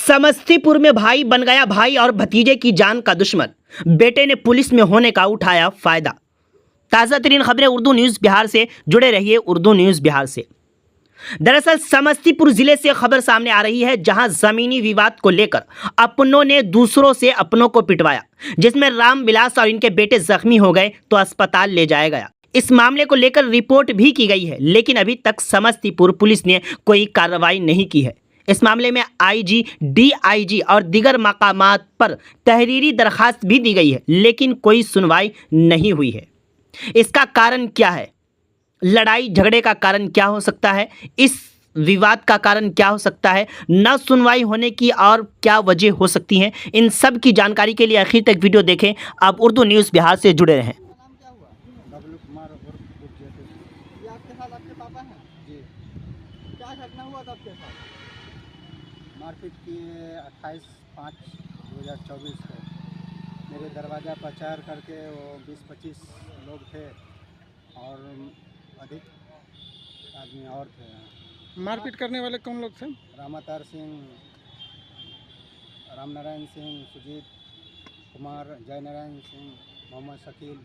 समस्तीपुर में भाई बन गया भाई और भतीजे की जान का दुश्मन। बेटे ने पुलिस में होने का उठाया फायदा। ताज़ा तरीन खबरें उर्दू न्यूज़ बिहार से जुड़े रहिए उर्दू न्यूज़ बिहार से। दरअसल समस्तीपुर जिले से खबर सामने आ रही है, जहां जमीनी विवाद को लेकर अपनों ने दूसरों से अपनों को पिटवाया, जिसमें रामविलास और इनके बेटे जख्मी हो गए तो अस्पताल ले जाया गया। इस मामले को लेकर रिपोर्ट भी की गई है, लेकिन अभी तक समस्तीपुर पुलिस ने कोई कार्रवाई नहीं की है। इस मामले में आईजी, डीआईजी और दीगर मकामात पर तहरीरी दरखास्त भी दी गई है, लेकिन कोई सुनवाई नहीं हुई है। इसका कारण क्या है? लड़ाई झगड़े का कारण क्या हो सकता है? इस विवाद का कारण क्या हो सकता है? न सुनवाई होने की और क्या वजह हो सकती हैं? इन सब की जानकारी के लिए आखिर तक वीडियो देखें। आप उर्दू न्यूज़ बिहार से जुड़े रहें। डब्लू कुमार और ये आपके साथ आपके पापा हैं जी। क्या घटना हुआ था आपके साथ? मारपीट की 28/5/2024 को मेरे दरवाज़ा पर चार करके वो 20-25 लोग थे और अधिक आदमी और थे। मारपीट करने वाले कौन लोग थे? रामातार सिंह, रामनारायण सिंह, सुजीत कुमार, जयनारायण सिंह, मोहम्मद शकील।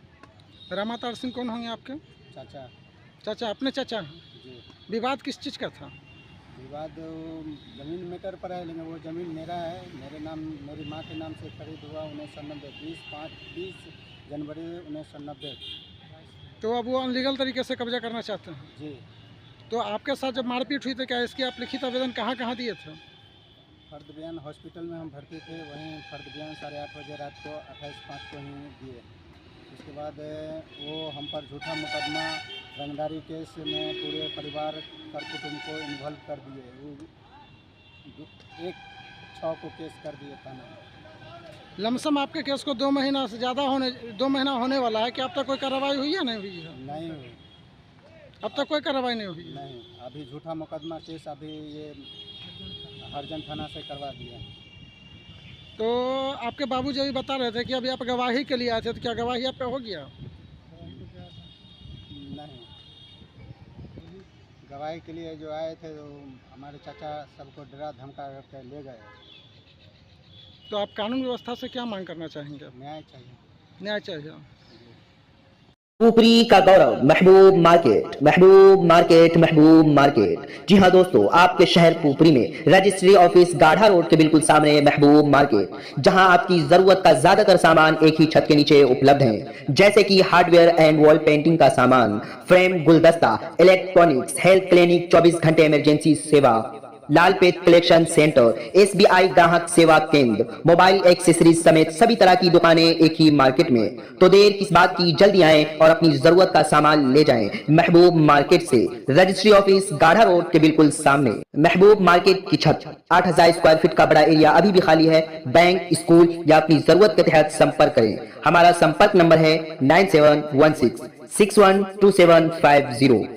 रामातार सिंह कौन होंगे आपके? चाचा चाचा, अपने चाचा। जी। विवाद किस चीज़ का था? विवाद ज़मीन मैटर पर है, लेकिन वो ज़मीन मेरा है, मेरे नाम, मेरी माँ के नाम से खरीद हुआ 1990 20 जनवरी 1990। तो अब वो अनलीगल तरीके से कब्जा करना चाहते हैं। जी। तो आपके साथ जब मारपीट हुई तो क्या इसकी आप लिखित आवेदन कहाँ कहाँ दिए थे? फर्द बयान हॉस्पिटल में हम भर्ती थे, वहीं फर्द बयान 8:30 बजे रात को 28/5 को ही दिए। उसके बाद वो हम पर झूठा मुकदमा, रंगदारी केस में पूरे परिवार कर कुटुंब को इन्वॉल्व कर दिए। वो 1/6 को केस कर दिए थाने में। लमसम आपके केस को 2 महीना से ज़्यादा 2 महीना होने वाला है कि अब तक कोई कार्रवाई हुई है? नहीं हुई है। नहीं हुई। अब तक कोई कार्रवाई नहीं हुई? नहीं, अभी झूठा मुकदमा केस अभी ये हरजन थाना से करवा दिया। तो आपके बाबूजी अभी बता रहे थे कि अभी आप गवाही के लिए आए थे, तो क्या गवाही आपका हो गया? नहीं, गवाही के लिए जो आए थे तो हमारे चाचा सबको डरा धमका करके ले गए। तो आप कानून व्यवस्था से क्या मांग करना चाहेंगे? न्याय चाहिए। न्याय चाहिए। पुपरी का गौरव महबूब मार्केट, महबूब मार्केट, महबूब मार्केट। जी हाँ दोस्तों, आपके शहर पुपरी में रजिस्ट्री ऑफिस गाढ़ा रोड के बिल्कुल सामने महबूब मार्केट, जहां आपकी जरूरत का ज्यादातर सामान एक ही छत के नीचे उपलब्ध है, जैसे कि हार्डवेयर एंड वॉल पेंटिंग का सामान, फ्रेम, गुलदस्ता, इलेक्ट्रॉनिक्स, हेल्थ क्लिनिक, 24 घंटे इमरजेंसी सेवा, लालपेट कलेक्शन सेंटर, एसबीआई ग्राहक सेवा केंद्र, मोबाइल एक्सेसरीज समेत सभी तरह की दुकानें एक ही मार्केट में। तो देर किस बात की, जल्दी आएं और अपनी जरूरत का सामान ले जाएं महबूब मार्केट से। रजिस्ट्री ऑफिस गाढ़ा रोड के बिल्कुल सामने। महबूब मार्केट की छत 8000 स्क्वायर फीट का बड़ा एरिया अभी भी खाली है। बैंक, स्कूल या अपनी जरूरत के तहत संपर्क करें। हमारा संपर्क नंबर है 9716 612750।